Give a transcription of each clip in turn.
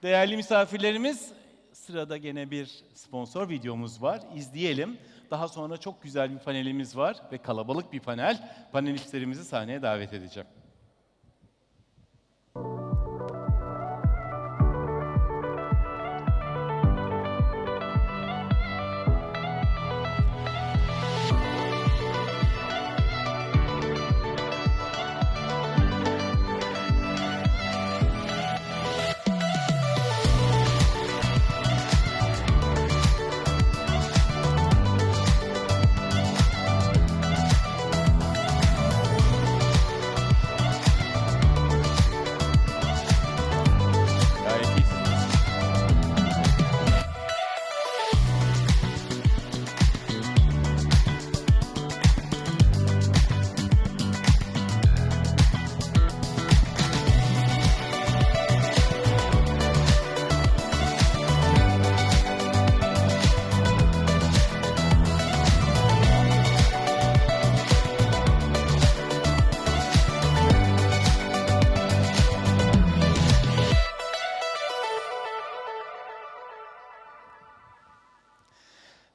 Değerli misafirlerimiz, sırada gene bir sponsor videomuz var. İzleyelim. Daha sonra çok güzel bir panelimiz var ve kalabalık bir panel. Panelistlerimizi sahneye davet edeceğim. Gayet iyisiniz.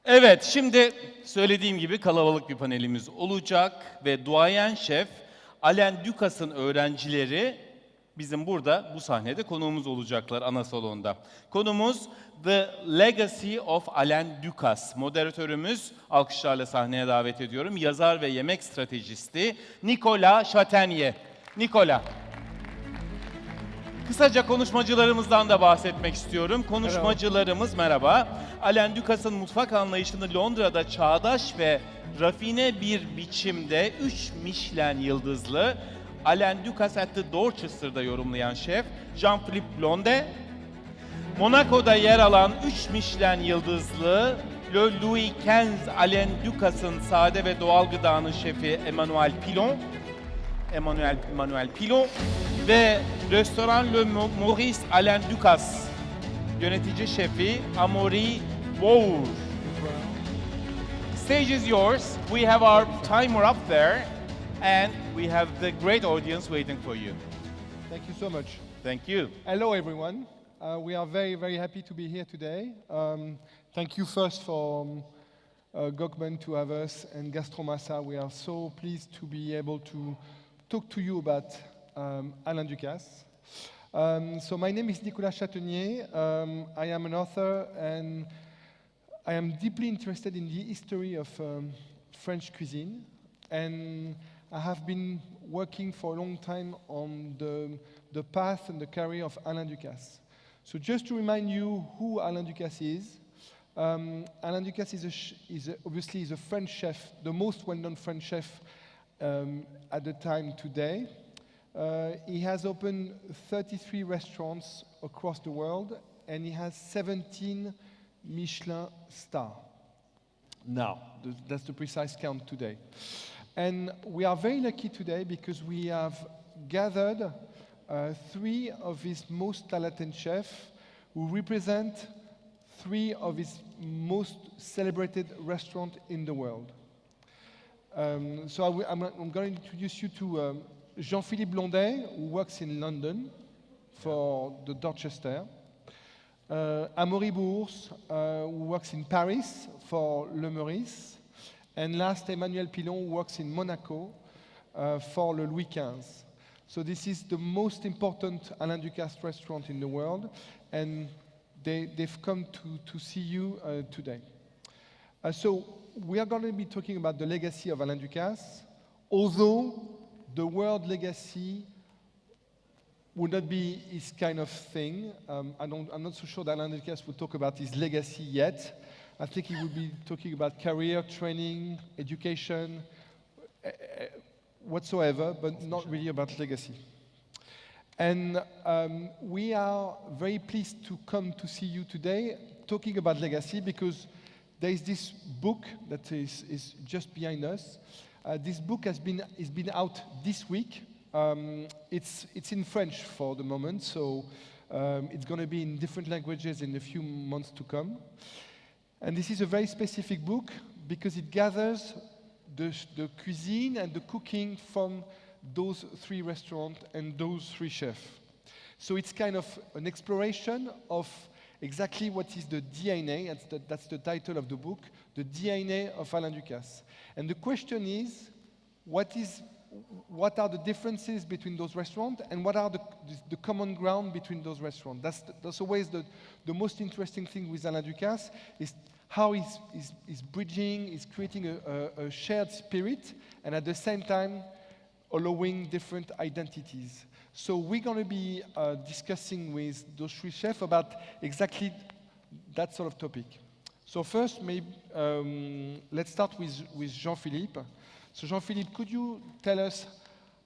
Evet, şimdi söylediğim gibi kalabalık bir panelimiz olacak ve duayen şef Alain Ducasse'ın öğrencileri bizim burada bu sahnede konuğumuz olacaklar ana salonda. Konumuz The Legacy of Alain Ducasse. Moderatörümüz alkışlarla sahneye davet ediyorum. Yazar ve yemek stratejisti Nicolas Chatanier. Nicolas. Kısaca konuşmacılarımızdan da bahsetmek istiyorum. Konuşmacılarımız merhaba. Alain Ducasse'ın mutfak anlayışını Londra'da çağdaş ve rafine bir biçimde 3 Michelin yıldızlı Alain Ducasse at the Dorchester'da yorumlayan şef Jean-Philippe Blondet, Monaco'da yer alan 3 Michelin yıldızlı Le Louis XV Alain Ducasse'ın sade ve doğal gıdanın şefi Emmanuel Pilon ve restoran Le Maurice Alain Ducasse yönetici şefi Amaury Bour. Stage is yours. We have our timer up there and we have the great audience waiting for you. Thank you so much. Thank you. Hello, everyone. We are very, very happy to be here today. Thank you first for Gokman to have us and Gastromasa. We are so pleased to be able to talk to you about Alain Ducasse. So my name is Nicolas Chatanier. I am an author and I am deeply interested in the history of French cuisine. And I have been working for a long time on the path and the career of Alain Ducasse. So just to remind you who Alain Ducasse is, Alain Ducasse obviously is a French chef, the most well-known French chef at the time today. He has opened 33 restaurants across the world, and he has 17 Michelin stars. Now, that's the precise count today. And we are very lucky today because we have gathered 3 of his most talented chefs who represent 3 of his most celebrated restaurants in the world. So I'm going to introduce you to Jean-Philippe Blondet, who works in London for the Dorchester. Amaury Bours, who works in Paris for Le Maurice. And last, Emmanuel Pilon, who works in Monaco for Le Louis XV. So this is the most important Alain Ducasse restaurant in the world, and they've come to see you today. So we are going to be talking about the legacy of Alain Ducasse, although the word legacy would not be his kind of thing. I'm not so sure that Alain Ducasse would talk about his legacy yet. I think he would be talking about career, training, education, whatsoever, but not really about legacy. And we are very pleased to come to see you today talking about legacy because there is this book that is just behind us. This book is been out this week. It's in French for the moment, so it's going to be in different languages in a few months to come. And this is a very specific book because it gathers the cuisine and the cooking from those 3 restaurants and those 3 chefs. So it's kind of an exploration of exactly what is the DNA, that's the title of the book, the DNA of Alain Ducasse. And the question is, what are the differences between those restaurants and what are the common ground between those restaurants? That's always the most interesting thing with Alain Ducasse, is how he's bridging, he's creating a shared spirit and at the same time allowing different identities. So we're going to be discussing with those three chefs about exactly that sort of topic. So first, maybe let's start with Jean-Philippe. So Jean-Philippe, could you tell us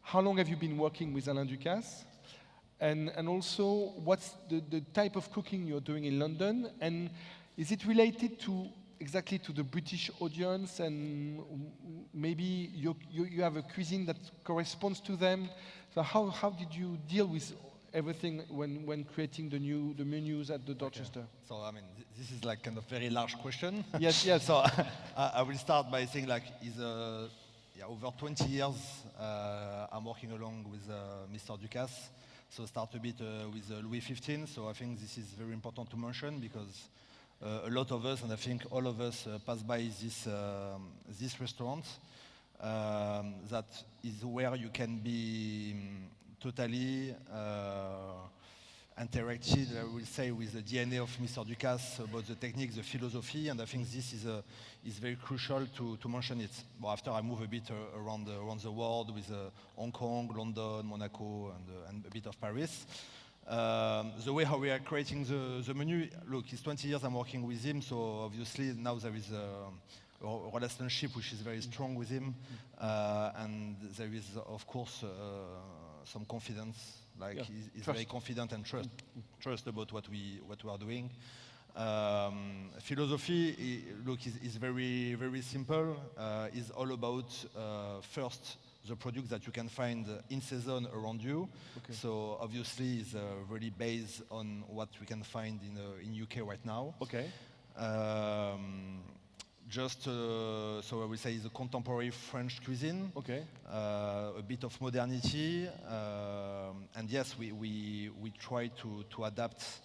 how long have you been working with Alain Ducasse? And also, what's the type of cooking you're doing in London? And is it related to exactly to the British audience? And maybe you have a cuisine that corresponds to them? So how did you deal with everything when creating the menus at the Dorchester? Okay. So I mean, this is like kind of very large question. Yes. So I will start by saying like over 20 years I'm working along with Mr. Ducasse. So start a bit with Louis XV. So I think this is very important to mention because a lot of us, and I think all of us, pass by this restaurant. That is where you can be totally interacted, I will say, with the DNA of Mr. Ducasse about the techniques, the philosophy, and I think this is very crucial to mention it. Well, after I move a bit around the world with Hong Kong, London, Monaco, and a bit of Paris. The way how we are creating the menu, look, it's 20 years I'm working with him, so obviously now there is a relationship which is very strong with him, and there is, of course, some confidence. Like he's very confident and trust about what we are doing. Philosophy, look, is very very simple. Is all about first the products that you can find in season around you. Okay. So obviously, it's really based on what we can find in UK right now. Okay. So I will say it's a contemporary French cuisine. Okay. A bit of modernity, and yes, we try to adapt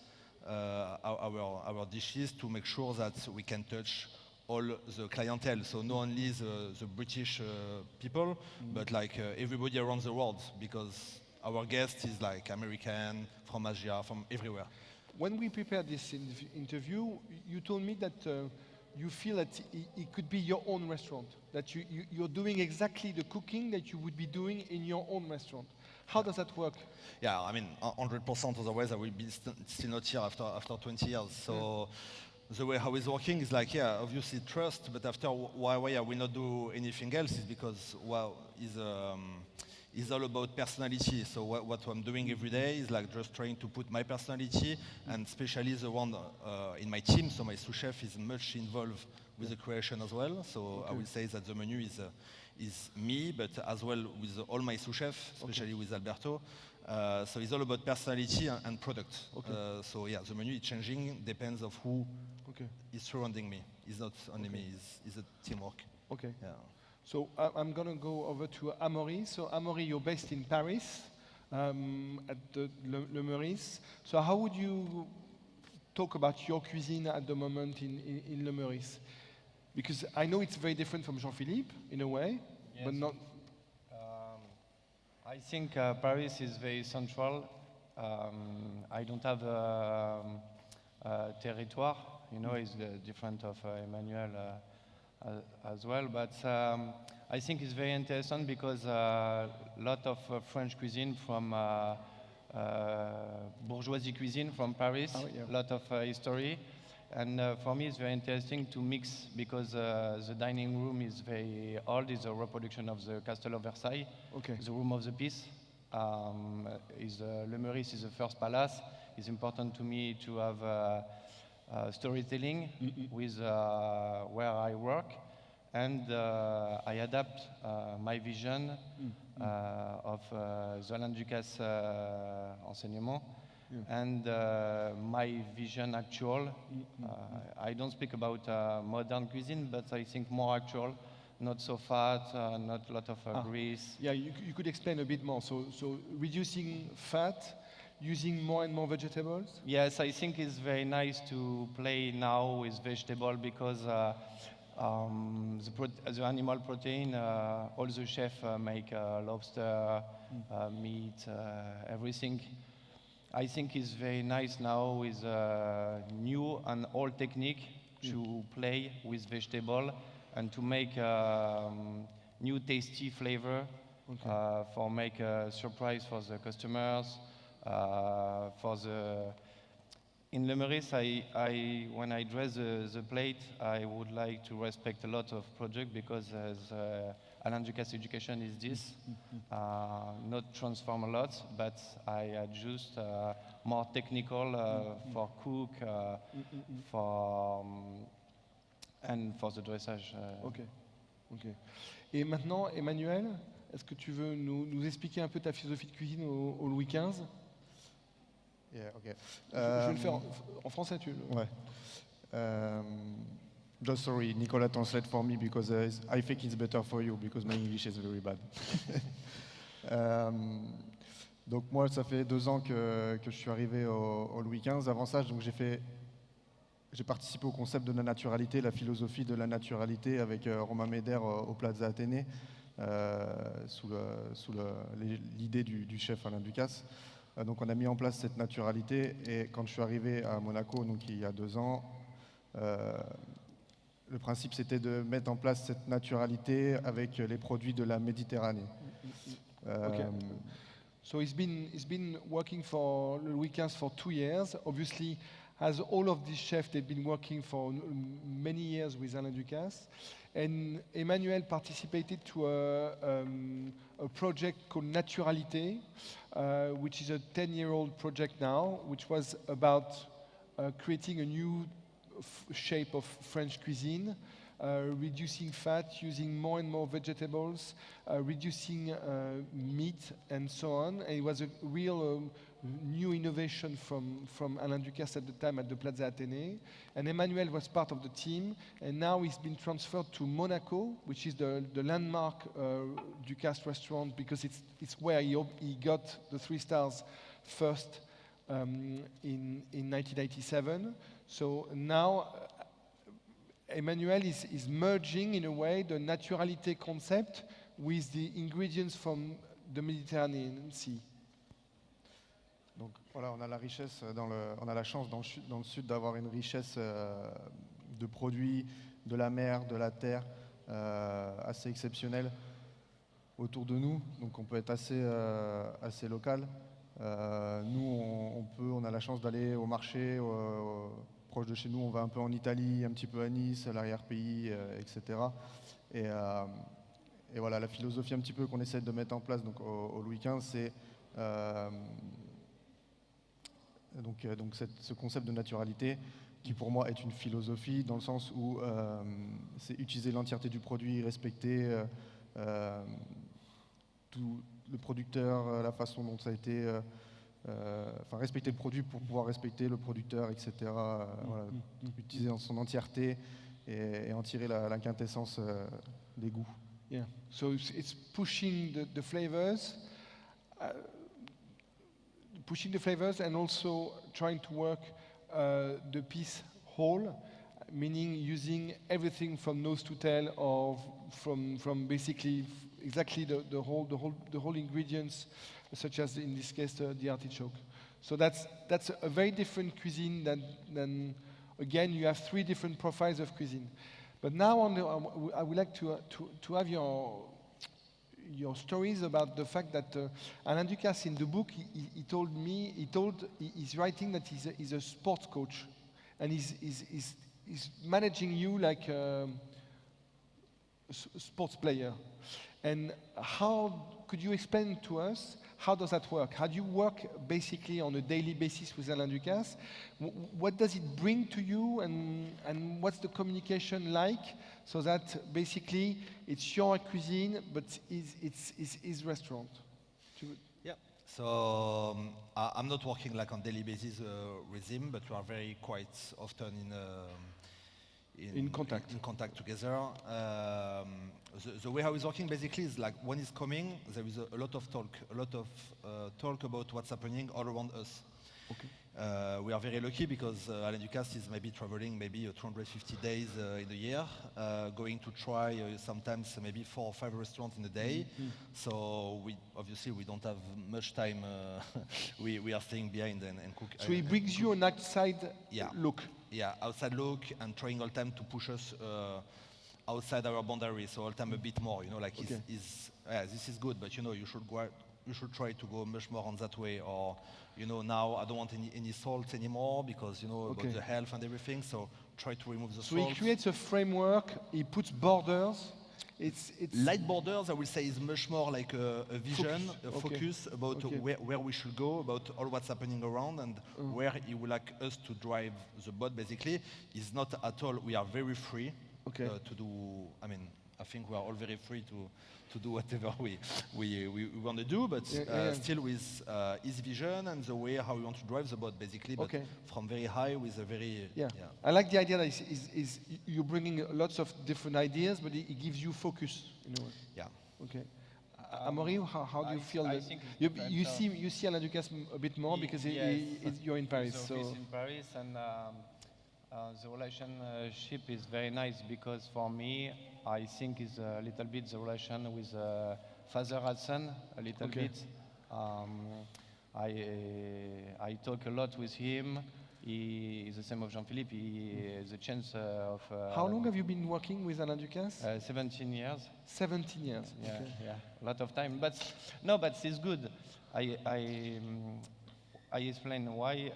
our dishes to make sure that we can touch all the clientele. So not only the British people, but like everybody around the world, because our guest is like American, from Asia, from everywhere. When we prepared this interview, you told me that you feel that it could be your own restaurant, that you're doing exactly the cooking that you would be doing in your own restaurant. How does that work? Yeah, I mean, 100%, otherwise I will be still not here after 20 years. So the way how it's working is like, yeah, obviously trust, but after why I will not do anything else is because, well, it's all about personality. So what I'm doing every day is like just trying to put my personality, and especially the one in my team. So my sous chef is much involved with the creation as well. So okay. I will say that the menu is me, but as well with all my sous chefs, especially with Alberto. So it's all about personality and product. Okay. So yeah, the menu is changing, depends of who is surrounding me. It's not only me, it's a teamwork. Okay. Yeah. So I'm going to go over to Amaury. So Amaury, you're based in Paris, at the Le Meurice. So how would you talk about your cuisine at the moment in Le Meurice? Because I know it's very different from Jean-Philippe in a way, yes. But not... I think Paris is very central. I don't have a territoire, you know, it's different of Emmanuel as well, but I think it's very interesting because a lot of French cuisine from bourgeoisie cuisine from Paris, a lot of history, and for me it's very interesting to mix because the dining room is very old. It's a reproduction of the Castle of Versailles, the room of the peace. Le Meurice is the first palace. It's important to me to have storytelling with where I work, and I adapt my vision of the Alain Ducasse enseignement and my vision actual. I don't speak about modern cuisine, but I think more actual, not so fat, not a lot of grease. Yeah, you could explain a bit more. So reducing fat, using more and more vegetables? Yes, I think it's very nice to play now with vegetable because the animal protein, all the chefs make lobster, meat, everything. I think it's very nice now with new and old technique to play with vegetable and to make new tasty flavor for make a surprise for the customers. In Le Meurice, when I dress the plate, I would like to respect a lot of project because Alain Ducasse education is this, not transform a lot, but I adjust more technical for cook, and for the dressage. Ok. Et maintenant, Emmanuel, est-ce que tu veux nous expliquer un peu ta philosophie de cuisine au Louis XV? Yeah, okay. Je vais le faire en français, tu veux? Ouais. Just sorry, Nicolas translate for me because I think it's better for you because my English is very bad. Donc moi, ça fait 2 ans que je suis arrivé au Louis XV. Avant ça, donc j'ai participé au concept de la naturalité, la philosophie de la naturalité avec Romain Méder au Plaza Athénée, sous l'idée du chef Alain Ducasse. Donc on a mis en place cette naturalité et quand je suis arrivé à Monaco, donc il y a 2 ans, le principe c'était de mettre en place cette naturalité avec les produits de la Méditerranée. Okay. So he's been working for Louis XV for 2 years. Obviously, as all of these chefs, they've been working for many years with Alain Ducasse. And Emmanuel participated to a project called Naturality, which is a 10-year-old project now, which was about creating a new shape of French cuisine, reducing fat, using more and more vegetables, reducing meat, and so on. And it was a real new innovation from Alain Ducasse at the time at the Plaza Athénée. And Emmanuel was part of the team, and now he's been transferred to Monaco, which is the landmark Ducasse restaurant because it's where he got the 3 stars first in 1997. So now Emmanuel is merging in a way the naturalité concept with the ingredients from the Mediterranean Sea. Donc voilà, on a la richesse, on a la chance dans le sud d'avoir une richesse de produits de la mer, de la terre, assez exceptionnelle autour de nous. Donc on peut être assez local. Nous, on a la chance d'aller au marché proche de chez nous. On va un peu en Italie, un petit peu à Nice, à l'arrière-pays, etc. Et voilà, la philosophie un petit peu qu'on essaie de mettre en place donc, au Louis XV, c'est ce concept de naturalité qui pour moi est une philosophie dans le sens où c'est utiliser l'entièreté du produit, respecter tout le producteur, la façon dont ça a été, respecter le produit pour pouvoir respecter le producteur, etc. Voilà, utiliser dans son entièreté et en tirer la quintessence des goûts. Yeah, so it's pushing the flavors. Pushing the flavors and also trying to work the piece whole, meaning using everything from nose to tail or from basically exactly the whole ingredients, such as in this case the artichoke. So that's a very different cuisine than again you have 3 different profiles of cuisine. But now I would like to have your stories about the fact that Alain Ducasse in the book he's writing that he's a sports coach and he's managing you like a sports player. And how could you explain to us how does that work? How do you work basically on a daily basis with Alain Ducasse? What does it bring to you and what's the communication like so that basically it's your cuisine but it's his restaurant? Yeah. So I'm not working like on daily basis with him, but we are very quite often In contact. in contact together. The way how it's working basically is like when it's coming, there is a lot of talk about what's happening all around us. Okay. We are very lucky because Alain Ducasse is maybe traveling maybe 250 days in a year, going to try sometimes maybe 4 or 5 restaurants in a day. So we obviously we don't have much time. We are staying behind and cook. So he brings you an outside Yeah. look. Yeah, outside look and trying all time to push us outside our boundary. So all time a bit more, like Okay. this is good, but you should try to go much more on that way. Or now I don't want any salt anymore because Okay. about the health and everything. So try to remove the So salt. he creates a framework, he puts borders. It's Light borders, I will say, is much more like a vision, Focus. a Okay. focus about Okay. where we should go, about all what's happening around, and where he would like us to drive the boat. Basically, is not at all. We are very free Okay. to do. I mean, I think we are all very free to do whatever we want to do, but Yeah. still with his vision and the way how we want to drive the boat, basically. But Okay. from very high with a very Yeah. I like the idea that is you're bringing lots of different ideas, but it gives you focus. yeah. Okay. Amaury, how do you feel? I that think it's you different, you see Alain Ducasse a bit more because you're in Paris. His So office in Paris, and the relationship is very nice because for me, I think it's a little bit the relation with father and son, a little Okay. bit. I talk a lot with him. He is the same of Jean-Philippe. He has a chance of. how long have you been working with Alain Ducasse? 17 years. 17 years. Yeah, Okay. yeah, a lot of time. But no, but it's good. I explain why.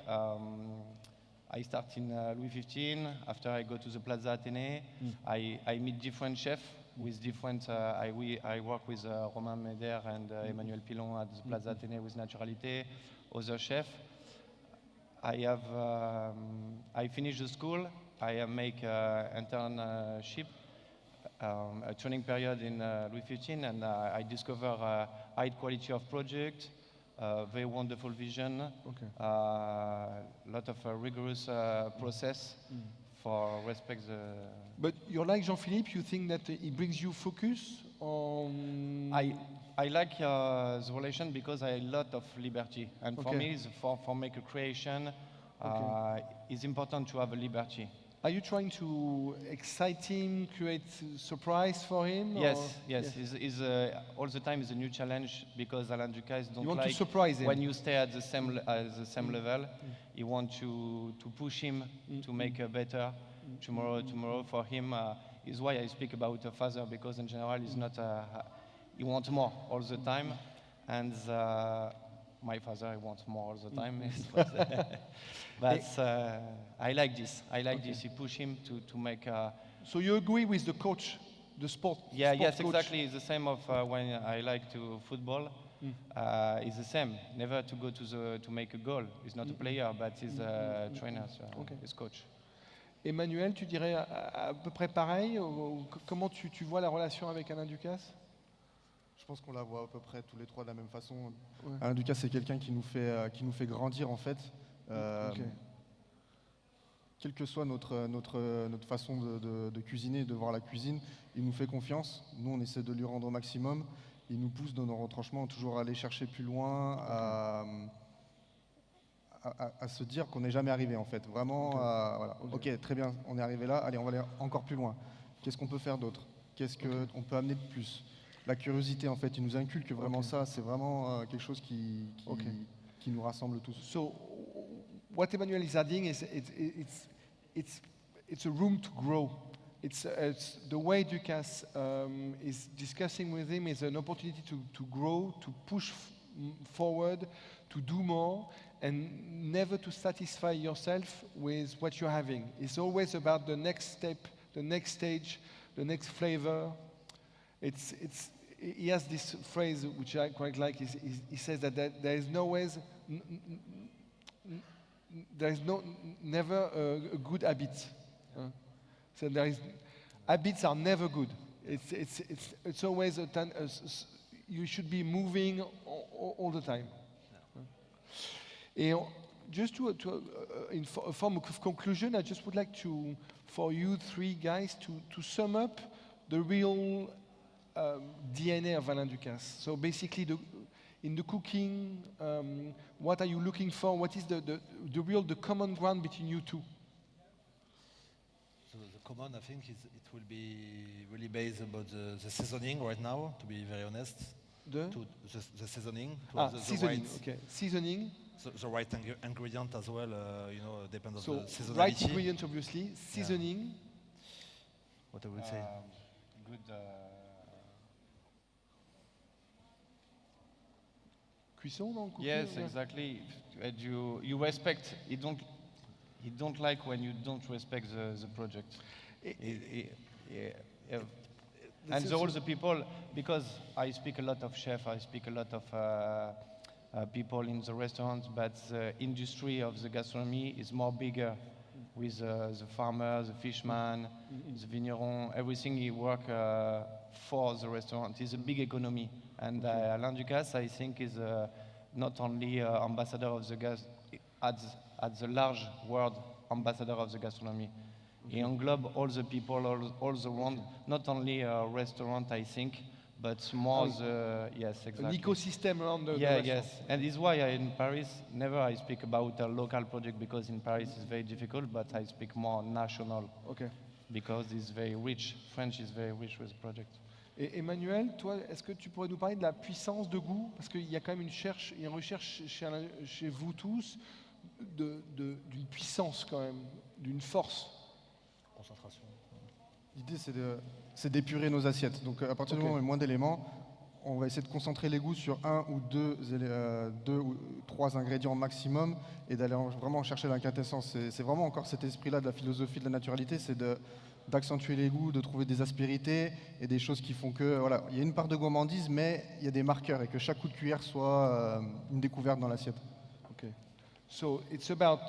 I start in Louis XV. After I go to the Plaza Athénée, I meet different chefs with different. I work with Romain Meder and Emmanuel Pilon at the Plaza Athénée with Naturality, other chefs. I finished the school. I make internship, a training period in Louis XV, and I discover high quality of project, very wonderful vision, Okay. lot of rigorous process for respect the. But you're like Jean-Philippe. You think that he brings you focus on. I like the relation because I lot of liberty, and for Okay. me, for make a creation, it's important to have a liberty. Are you trying to excite him, create surprise for him? Yes, or- yes. Is all the time is a new challenge because Alain Ducasse don't You want to like surprise him. when you stay at the same level. He want to push him to make a better tomorrow for him. Is why I speak about a father because in general he's not. He wants more all the time, and my father he wants more all the time. But I like this. I like this. He push him to make. So you agree with the coach, the sport? Yeah, sport yes, coach? exactly. It's the same of when I like to football. It's the same. Never to go to make a goal. He's not a player, but he's a trainer, so Okay. he's coach. Emmanuel, tu dirais à peu près pareil comment tu vois la relation avec Alain Ducasse? Je pense qu'on la voit à peu près tous les trois de la même façon. Ouais. Alain Ducasse, c'est quelqu'un qui nous fait grandir en fait. Ok. Quelle que soit notre façon de cuisiner, de voir la cuisine, il nous fait confiance. Nous, on essaie de lui rendre au maximum. Il nous pousse dans nos retranchements, toujours à aller chercher plus loin, à se dire qu'on n'est jamais arrivé en fait. Vraiment, voilà. Ok, très bien, on est arrivé là. Allez, on va aller encore plus loin. Qu'est-ce qu'on peut faire d'autre? Qu'est-ce qu'on peut amener de plus? La curiosité, en fait, il nous inculque vraiment ça. C'est vraiment quelque chose qui nous rassemble tous. So what Emmanuel is adding is it's a room to grow. It's the way Ducasse is discussing with him is an opportunity to grow, to push forward, to do more, and never to satisfy yourself with what you're having. It's always about the next step, the next stage, the next flavor. He has this phrase which I quite like. He says that there is never a good habit. So habits are never good. It's always you should be moving all the time. Et just in a form of conclusion, I just would like for you three guys to sum up the real DNA of Alain Ducasse. So basically, in the cooking, what are you looking for? What is the common ground between you two? So the common, I think, it will be really based about the seasoning right now, to be very honest. The seasoning. Seasoning, right, okay. Seasoning. the right ingredient as well, depends on the So seasonality. right ingredient, obviously. Seasoning. What I would say. Good. Cuisson, non? Cooking, Yes, yeah. exactly. And you respect. He don't like when you don't respect the project. Yeah. And all the people, because I speak a lot of chefs, I speak a lot of people in the restaurants, but the industry of the gastronomy is more bigger with the farmer, the fishman, the vigneron, everything he work for the restaurant. It's a big economy. And Alain Ducasse, I think, is not only ambassador of the gas, at the large world ambassador of the gastronomy. He englobe all the people, all the world, not only a restaurant, I think, but more yes, exactly. An ecosystem around the yes. restaurant. And it's why in Paris, never I speak about a local project, because in Paris it's very difficult, but I speak more national. Okay. Because it's very rich. French is very rich with project. Et Emmanuel, toi, est-ce que tu pourrais nous parler de la puissance de goût? Parce qu'il y a quand même une recherche chez vous tous d'une puissance quand même, d'une force. Concentration. L'idée, c'est d'épurer nos assiettes. Donc, à partir du moment où il y a moins d'éléments, on va essayer de concentrer les goûts sur un ou deux ou trois ingrédients maximum et d'aller vraiment chercher la quintessence. C'est vraiment encore cet esprit-là de la philosophie de la naturalité, c'est d'accentuer les goûts, de trouver des aspérités et des choses qui font que, voilà, il y a une part de gourmandise, mais il y a des marqueurs et que chaque coup de cuillère soit une découverte dans l'assiette. Okay. So it's about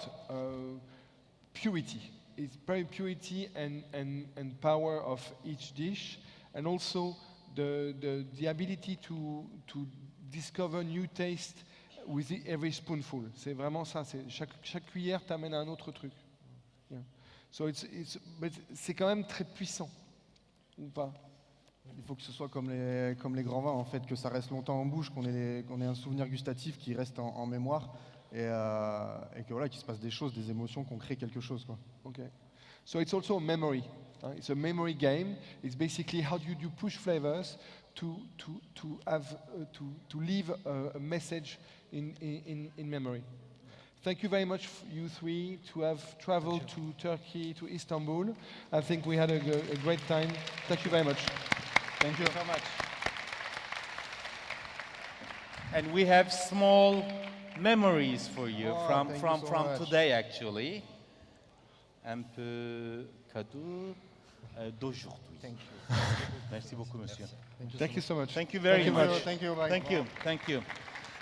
purity. It's very purity and power of each dish, and also the ability to discover new taste with every spoonful. C'est vraiment ça. Chaque cuillère t'amène à un autre truc. Yeah. So but c'est quand même très puissant, ou pas? Il faut que ce soit comme les grands vins, en fait, que ça reste longtemps en bouche, qu'on ait un souvenir gustatif qui reste en mémoire et que voilà, qu'il se passe des choses, des émotions, qu'on crée quelque chose, quoi. Okay. So it's also a memory. It's a memory game. It's basically how do you push flavors to leave a message in memory. Thank you very much, you three, to have traveled to Turkey, to Istanbul. I think we had a great time. Thank you very much. Thank you so much. And we have small memories for you Oh, thank from you so much. today, actually. Un peu cadeau d'aujourd'hui. Thank you. Merci beaucoup, monsieur. Thank you so much. Thank you very much. Thank you. Bye. Thank you. Thank you.